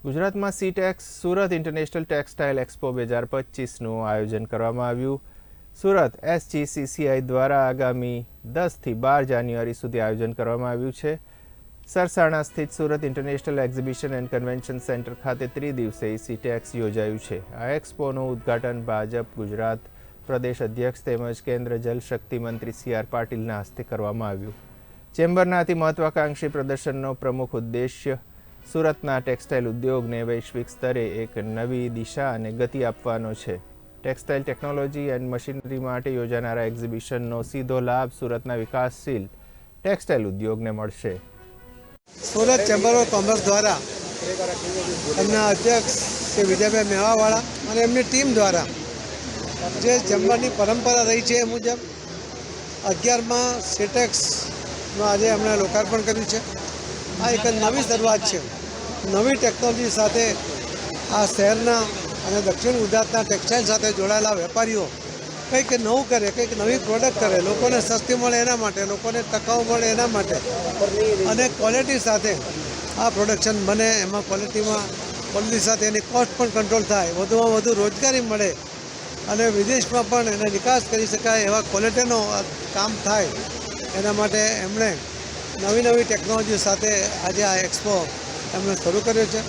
ગુજરાતમાં Sitex Surat international textile expo 2025નું આયોજન કરવામાં આવ્યું. સુરત SGCCI દ્વારા આગામી 10 થી 12 જાન્યુઆરી સુધી આયોજન કરવામાં આવ્યું છે. સરસાણા સ્થિત Surat international exhibition and convention centre ખાતે ત્રિદિવસીય સીટેક્સ યોજાયું છે. આ એક્સપોનું ઉદ્ઘાટન ભાજપ ગુજરાત પ્રદેશ અધ્યક્ષ તેમજ કેન્દ્ર જલશક્તિ મંત્રી CR પાટીલના હસ્તે કરવામાં આવ્યું. ચેમ્બરના અતિ મહત્વાકાંક્ષી પ્રદર્શનનો પ્રમુખ ઉદ્દેશ્ય સુરતના ટેક્સટાઇલ ઉદ્યોગને વૈશ્વિક સ્તરે એક નવી દિશા અને ગતિ આપવાનો છે. ટેક્સટાઇલ ટેકનોલોજી એન્ડ મશીનરી માટે યોજાનારા એક્ઝિબિશનનો સીધો લાભ સુરતના વિકાસશીલ ટેક્સટાઇલ ઉદ્યોગને મળશે. સુરત ચેમ્બર ઓફ કોમર્સ દ્વારા એમના અધ્યક્ષ શ્રી વિજયભાઈ મેવાવાળા અને એમની ટીમ દ્વારા જે ચેમ્બરની પરંપરા રહી છે એ મુજબ 11મા સીટેક્સનું આજે એમણે લોકાર્પણ કર્યું છે. આ એક નવી શરૂઆત છે. નવી ટેકનોલોજી સાથે આ શહેરના અને દક્ષિણ ગુજરાતના ટેક્સટાઇલ સાથે જોડાયેલા વેપારીઓ કંઈક નવું કરે, કંઈક નવી પ્રોડક્ટ કરે, લોકોને સસ્તી મળે એના માટે, લોકોને ટકાઉ મળે એના માટે અને ક્વોલિટી સાથે આ પ્રોડક્શન બને, એમાં ક્વોલિટી સાથે એની કોસ્ટ પણ કંટ્રોલ થાય, વધુમાં વધુ રોજગારી મળે અને વિદેશમાં પણ એને નિકાસ કરી શકાય એવા ક્વોલિટીનો કામ થાય. એના માટે એમણે નવી ટેકનોલોજી સાથે આજે આ એક્સપો એમણે શરૂ કર્યો છે.